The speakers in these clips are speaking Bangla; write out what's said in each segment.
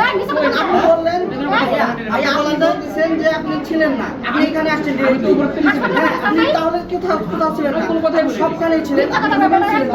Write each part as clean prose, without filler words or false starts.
আপনি বললেন বলতেছেন যে আপনি ছিলেন না, আপনি এখানে আসছেন আপনি তাহলে কোথাও ছিলেন না, সবখানেই ছিলেন।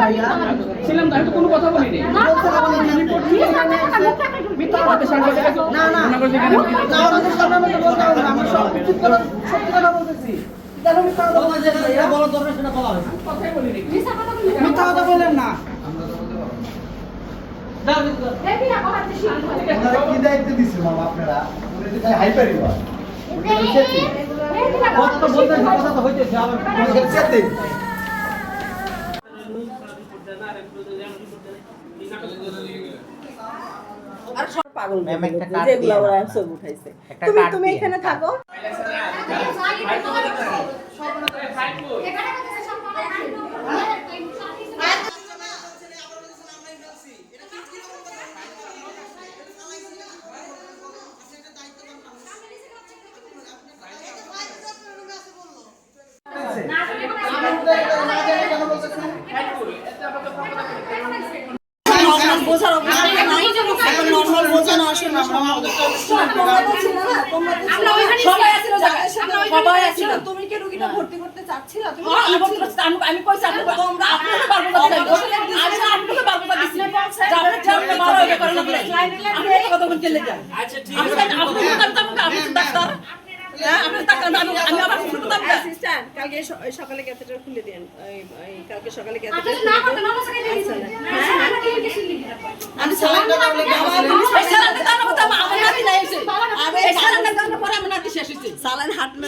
ভাইয়া ছিলাম আমি তো কোনো কথা বলিনি। না না আমি সত্যি কথা বলতেছি। মিথ্যা কথা বললেন না। কি দায়িত্ব দিচ্ছে মামা আপনারা? হাইপারি কথা তো বলতেছে, কথা তো হইতেছে আবার আর সব পাগল যেগুলো ওরা ছবি উঠাইছে। তুমি এখানে থাকো। তুমি কি রোগীটা ভর্তি করতে চাচ্ছিলা? আমি কইছি আচ্ছা ঠিক আছে। কালকে সকালে ক্যাথেটার খুলে দেন। কালকে সকালে ক্যাথেটার আমি সালান হাট না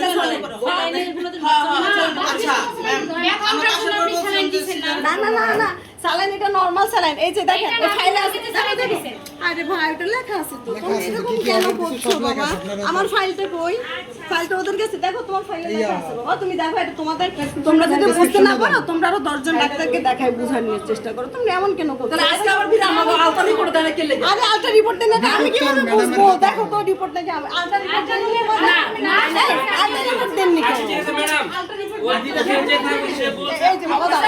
না না না সালান এটা নরমাল সালান। এই যে দেখেন ফাইলে আছে। আরে ভাই এটা লেখা আছে তো। তুমি এরকম কেন করছো বাবা? আমার ফাইলটা কই? ফাইলটা ওদের কাছে দেখো, তোমার ফাইলে লেখা আছে বাবা। তুমি দেখো এটা তোমাদের, তোমরা যদি বুঝতে না পারো তোমরা আরো 10 জন ডাক্তারকে দেখায় বোঝানোর চেষ্টা করো। তুমি এমন কেন করছো? তাহলে আজকে আবার ফিরে আমাকে আলটা রিপোর্ট দেন কে লেগে? আরে আলটা রিপোর্ট দেন না আমি কিভাবে বুঝবো? দেখো তো রিপোর্ট নাকি আমি আলটা রিপোর্ট দেন না না আলটা রিপোর্ট দেন নি কেন? ঠিক আছে ম্যাডাম ওই দিকে যে থাকবে সে বল। এই যে বাবা দাও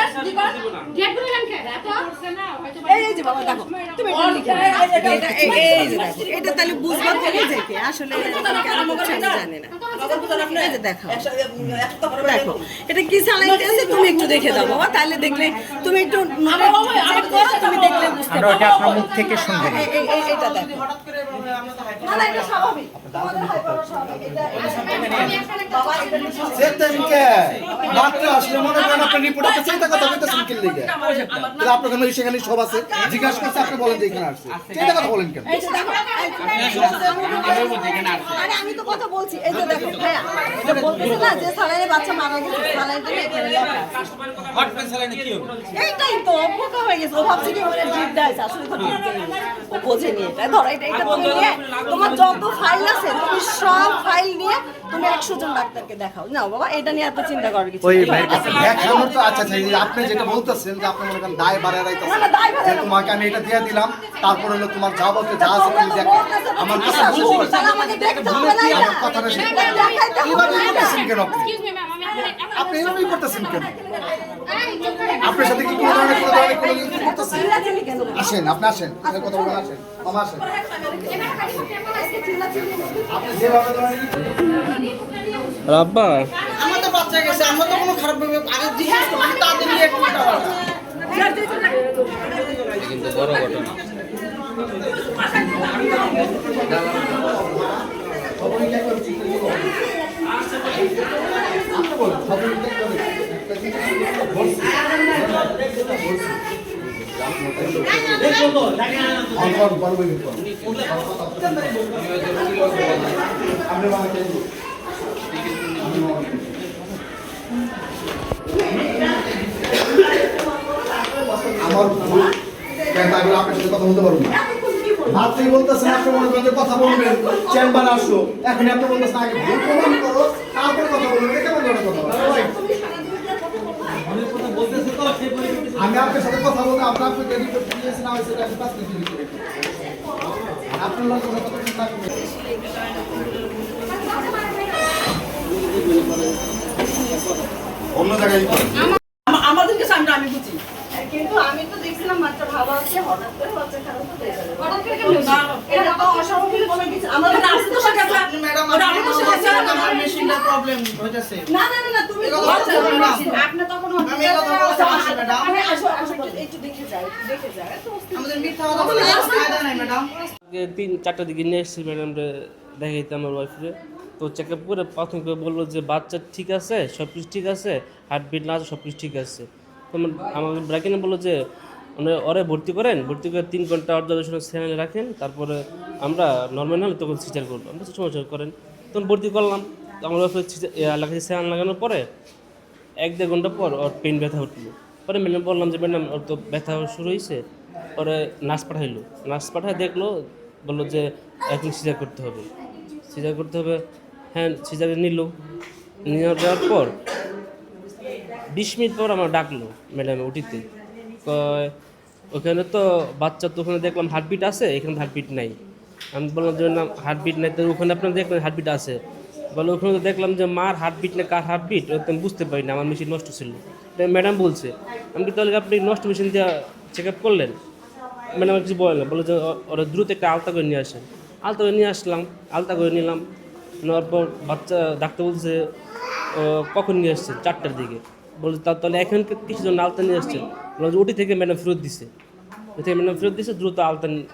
গেট গুলো নাম খেয়ে এত করছে না হয়তো এই যে বাবা দেখো তুমি এটা এই যে দেখো এটা তাহলে বুঝবা থেকে যেতে আসলে কেন বলছে আমি জানি না। এই যে দেখো দেখো এটা কি সালাইন আছে তুমি একটু দেখে দাও বাবা, তাহলে দেখলে তুমি একটু নোট করো, তুমি দেখলে বুঝতে পারবে। আমরা আপনার মুখ থেকে শুনবো। এটা দেখো হঠাৎ করে আমরা তো না না এটা স্বাভাবিক, তোমাদের হাইপার স্বাভাবিক। এটা বাবা এটা সেটাকে মাত্র আসলে মনে করেন আপনার রিপোর্ট আছে, চিন্তা কথা বলতেছেন কি লিগে? তাহলে আপনার কাছে সেখানে সব আছে, জিজ্ঞাসা করতে আপনি বলেন যে এখানে আসছে, চিন্তা কথা বলেন কেন? এই যে দেখো আরে আমি তো কথা বলছি। এই যে দেখো ভাইয়া এটা বলতেছে না যে সালাইনে বাচ্চা মারা গেছে, সালাইনটা এখানে লেখা হট পেন সালাইনে কি হবে? এইটাই তো বোকা হয়ে গেছে। ও ভাবছে কি ওরে ড্রিপ দেয়, আসলে তো ড্রিপ দেয় ও বোঝেনি এটা। ধরো এটা তুমি নিয়ে তোমার যত ফাইল আছে তুমি সব ফাইল নিয়ে তুমি 100 জন ডাক্তারকে দেখাও। নাও বাবা এটা নিয়ে এত চিন্তা করার কিছু ওই নেই। ভাই দেখানোর তো আচ্ছা আচ্ছা আপনি যেটা বলতেছেন যে আপনি মনে করেন দায় বাড়ায় রাইতেছেন যে তোমাকে আমি এটা দিয়ে দিলাম, তারপর হলো তোমার যা বলতে যা আছে তুমি দেখো। আমার কাছে তাহলে আমাকে দেখতে হবে না, আমার কথাটা শুনুন। দেখাইতে হবে এইভাবে করতেছেন কেন আপনি? এক্সকিউজ মি ম্যাম আমি আপনি এইভাবেই করতেছেন কেন? আপনার সাথে কি কোনো ধরনের কোনো কিছু করতেছেন? আসেন আপনি আসেন, আপনার কথা বলেন, আসেন মামা আসেন। আপনি যেভাবে ধরেন রাব্বা আমাদের বাচ্চা গেছে, আমরা তো কোনো খারাপ ভাবে আগে জিজ্ঞেস করি তাদের নিয়ে একটু টাকা কিন্তু বড় ঘটনা। আমার ভুল কেন আমি আপনার সাথে কথা বলতে পারবো না? ভাবতেই বলতেছেন আপনি মনে করেন যে কথা বলবেন, চেম্বার আসলো, এখন আপনি বলতেছেন আগে ভুল প্রমাণ করো তারপরে কথা বলবেন, এটা কেমন ধরনের কথা বলেন? আমি আপনার সাথে কথা বলতে আপনার রিপোর্ট দিয়েছেন না হয়েছে আমি 5 মিনিট আপনার লোক কোনো কথা চিন্তা করবেন। অন্য জায়গায় আমাদের কাছে আমি বুঝি, কিন্তু আমি তো দেখছিলাম বাচ্চা ভালো আছে, হঠাৎ করে বাচ্চা খারাপ হয়ে গেল। হঠাৎ করে কেন? এটা তো অস্বাভাবিক বলে গেছে আমার কাছে আসছে তোমার কাছে ম্যাডাম ওটা আমার কাছে আছে আমার মেশিনটার প্রবলেম হইতাছে না না না তুমি এই কথা বলছেন ম্যাডাম। আপনি তখন আমি এই কথা বলতে আসছি ম্যাডাম। আরে আসো আসো একটু দেখে যাও তো আমাদের মিথ্যা কথা বলে ফায়দা নাই ম্যাডাম। আগে 3-4টার দিকে নিয়ে এসেছি ম্যাডামরে দেখাইতে আমার ওয়াইফরে, তো চেক আপ করে প্রাথমিক বললো যে বাচ্চা ঠিক আছে, সব কিছু ঠিক আছে, হার্টবিট না আছে, সব কিছু ঠিক আছে। তো আমাকে ব্রাকিনে বললো যে ওরে ভর্তি করেন, ভর্তি করে 3 ঘন্টা অবজারভেশনে স্যালাইন রাখেন, তারপরে আমরা নর্মাল হলে তখন সিজার করবো। আমরা তো সমস্যা করেন, তখন ভর্তি করলাম। তো আমার ওয়াইফে স্যালাইন লাগানোর পরে 1-1.5 ঘন্টা পর ওর পেন ব্যথা উঠলো। পরে ম্যাডাম বললাম যে ম্যাডাম ওর তো ব্যথা শুরু হয়েছে। পরে নার্স পাঠাইলো, নার্স পাঠায় দেখলো, বললো যে এখন সিজার করতে হবে, সিজার করতে হবে। হ্যাঁ, সিজারে নেওয়ার পর 20 মিনিট পর আমার ডাকলো ম্যাডাম উঠিতে। ওখানে তো বাচ্চা, তো ওখানে দেখলাম হার্টবিট আছে, এখানে হার্টবিট নাই। আমি বললাম যে না হার্টবিট নাই, তো ওখানে আপনার দেখলেন হার্টবিট আছে। বলে ওখানে তো দেখলাম যে মার হার্টবিট না কার হার্টবিট, ওটা আমি বুঝতে পারি না, আমার মেশিন নষ্ট ছিল। তাই ম্যাডাম বলছে, আমি কি তাহলে আপনি নষ্ট মেশিন দিয়ে চেক আপ করলেন? ম্যাডাম কিছু বললেন, বলে যে ওরা দ্রুত একটা আলতা করে নিয়ে আসেন। আলতা করে নিয়ে আসলাম, আলতা করে নিলাম। নেওয়ার পর বাচ্চা ডাক্তার বলছে কখন নিয়ে আসছেন? 4টার দিকে। বলছে তাহলে এখন কিছু জন আলতা নিয়ে আসছেন। বলছে ওটি থেকে ম্যাডাম ফেরত দিছে, ওটি থেকে ম্যাডাম ফেরত দিছে দ্রুত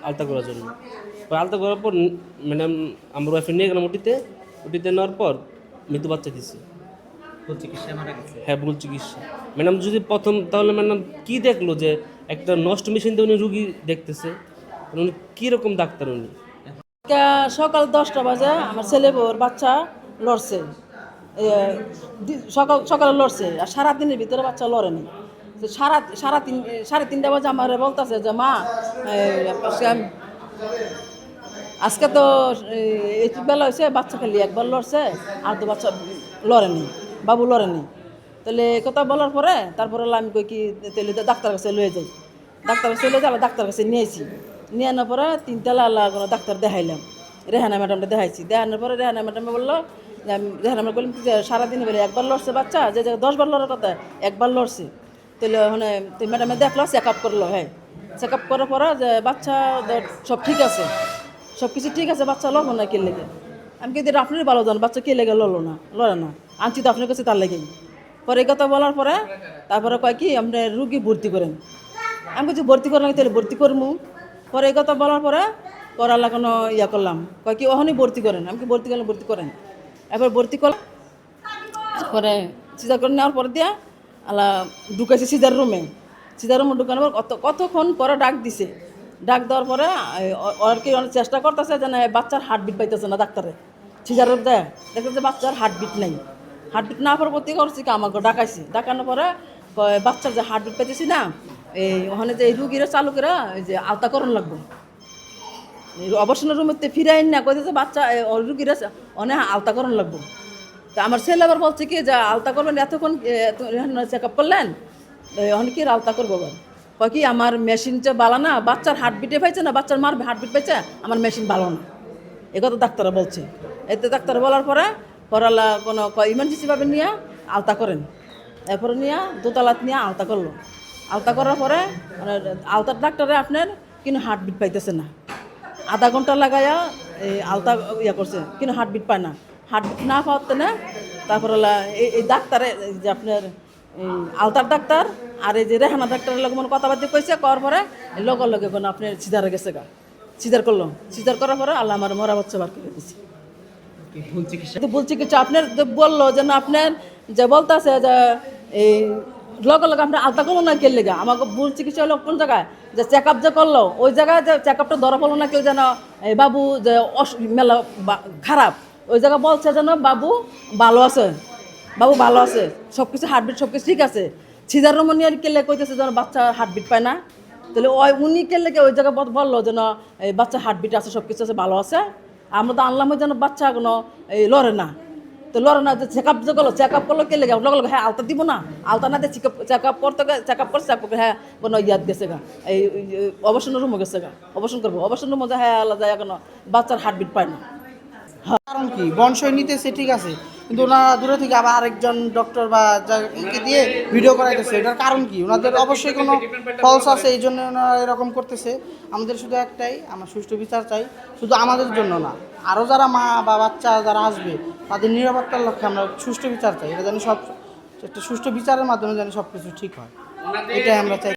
আলতা করার জন্য। আলতা করার পর ম্যাডাম আমার ওয়াইফে নিয়ে গেলাম ওটিতে নেওয়ার পর মৃত্যু বাচ্চা দিছে। হ্যাঁ, ভুল চিকিৎসা। ম্যাডাম যদি প্রথম, তাহলে ম্যাডাম কী দেখলো যে একটা নষ্ট মেশিন দিয়ে উনি রুগী দেখতেছে? উনি কীরকম ডাক্তার উনি? সকাল 10টা বাজে আমার ছেলে ওর বাচ্চা লড়ছে, সকালে লড়ছে, আর সারাদিনের ভিতরে বাচ্চা লড়েনি। তো সাড়ে তিনটা বাজে আমার বলতেছে যে মা আজকে তো বেলা হয়েছে, বাচ্চা খালি একবার লড়ছে, আর তো বাচ্চা লড়েনি, বাবু লড়েনি। তাহলে কথা বলার পরে তারপরে আমি কই কি তাহলে ডাক্তার কাছে লয়ে যাই, ডাক্তার কাছে লয়ে যাবো, ডাক্তার কাছে নিয়েছি। নিয়ে আনার পরে 3তলা কোনো ডাক্তার দেখাইলাম, রেহানা ম্যাডামটা দেখাইছি। দেখানোর পরে রেহানা ম্যাডামে বললো যে রেহানা ম্যাডাম বললাম যে সারাদিনে বলে একবার লড়ছে বাচ্চা, যে 10 বার লড়ার কথা একবার লড়ছে। তাহলে ওখানে ম্যাডামে দেখলো, চেক আপ করলো। হ্যাঁ, চেক আপ করার পরে যে বাচ্চা সব ঠিক আছে, সব কিছু ঠিক আছে, বাচ্চা লড়বো না কে লেগে। আমি কিন্তু আপনারই ভালো জান বাচ্চা কে লেগে লড়ে না, আনছি তো আপনার কাছে তার লেগেই। পরে এই কথা বলার পরে তারপরে কয় কি আপনি রুগী ভর্তি করেন। আমি কিছু ভর্তি করেন, তাহলে ভর্তি করবো। পরে এই কথা বলার পরে করার লাগানো ইয়া করলাম, কয় কি ওখানেই ভর্তি করেন। আমি কি ভর্তি করলাম, ভর্তি করেন। এবার ভর্তি করলাম, পরে সিজার করে নেওয়ার পরে দিয়া আলা ঢুকাইছে সিজার রুমে ঢুকানোর পর কতক্ষণ পরে ডাক দিছে। ডাক দেওয়ার পরে আর কি অনেক চেষ্টা করতেছে যে না বাচ্চার হার্টবিট পাইতেছে না। ডাক্তারে সিজার দেয়, দেখতেছে বাচ্চার হার্টবিট নেই। হার্টবিট না পরবর্তী করছি কি আমাকে ডাকাইছি। ডাকানোর পরে বাচ্চার যে হার্টবিট পাইতেছি না, এই ওখানে যে রুগীরা চালুকেরা এই যে আলতাকরণ লাগবে, অবসরের রুমেতে ফিরে আইন না কইতেছে বাচ্চা রুগীরা অনেক আলতাকরণ লাগবে। তা আমার ছেলে আবার বলছে কি যে আলতা করবেন, এতক্ষণ চেক আপ করলেন, ওখানে কি আলতা করবো? কয় কি আমার মেশিন যে ভালো না, বাচ্চার হার্টবিটে পাইছে না, বাচ্চার মার হার্টবিট পাইছে, আমার মেশিন ভালো না। এ কথা ডাক্তাররা বলছে। এতে ডাক্তার বলার পরে পরালা কোনো ইমার্জেন্সিভাবে নিয়ে আলতা করেন। এরপরে নিয়ে দোতলাত নিয়ে আলতা করলো। আলতা করার পরে আলতার ডাক্তারে আপনার কিন্তু হার্টবিট পাইতেছে না। আধা ঘন্টা লাগাইয়া এই আলতা ইয়া করছে, কিন্তু হার্টবিট পায় না। হার্টবিট না পাওয়াতে না, তারপর এই ডাক্তারে যে আপনার এই আলতার ডাক্তার আর এই যে রেহানা ডাক্তারের লগে মানে কথাবার্তা কইছে, করার পরে লগে কোনো আপনার সিজারে গেছে গা, সিজার করলো। সিজার করার পরে আল্লাহ আমার মরা বাচ্চা বার করে দিচ্ছে। ভুল চিকিৎসা আপনার বললো যে না, আপনার যে বলতেছে যে এই লগে আপনার আলতা করলো না কে লেগে। আমাকে ভুল চিকিৎসা হলো কোন জায়গায়, যে চেক আপ যে করলো ওই জায়গায় যে চেক আপটা ধরা পড়লো না কেউ, যেন এই বাবু যে মেলা খারাপ, ওই জায়গায় বলছে যেন বাবু ভালো আছে, বাবু ভালো আছে, সব কিছু হার্টবিট সব কিছু ঠিক আছে। সিজার রুমে নিয়ে কেলে কইতেছে যেন বাচ্চা হার্টবিট পায় না। তাহলে উনি কেলে ওই জায়গায় বললো যেন এই বাচ্চা হার্টবিট আছে, সব কিছু আছে, ভালো আছে। আমরা তো আনলাম যেন বাচ্চা কোনো এই লড়ে না। তো লড়ে না, যে চেক আপ যে করলো, চেক আপ করলো কে লেগে লগে হ্যাঁ আলতা দিব না, আলতা না দিয়ে চেক আপ করতে চেক আপ করছে, হ্যাঁ কোনো ইয়াদ গেছে গা, এই অবসন্ন রুমে গেছে গা, অবসন করবো। অবসন্ন রুমে হ্যাঁ আলাদা যায়, কোনো বাচ্চার হার্টবিট পায় না। কারণ কি বংশই নিতেছে ঠিক আছে, কিন্তু ওনারা দূরে থেকে আবার আরেকজন ডক্টর বা যাকে দিয়ে ভিডিও করাইতেছে, এটার কারণ কি? ওনাদের অবশ্যই কোনো ফলস আছে, এই জন্য ওনারা এরকম করতেছে। আমাদের শুধু একটাই, আমরা সুষ্ঠু বিচার চাই, শুধু আমাদের জন্য না, আরও যারা মা বা বাচ্চা যারা আসবে তাদের নিরাপত্তার লক্ষ্যে আমরা সুষ্ঠু বিচার চাই। এটা যেন সব একটা সুষ্ঠু বিচারের মাধ্যমে যেন সব কিছু ঠিক হয়, এটাই আমরা চাই।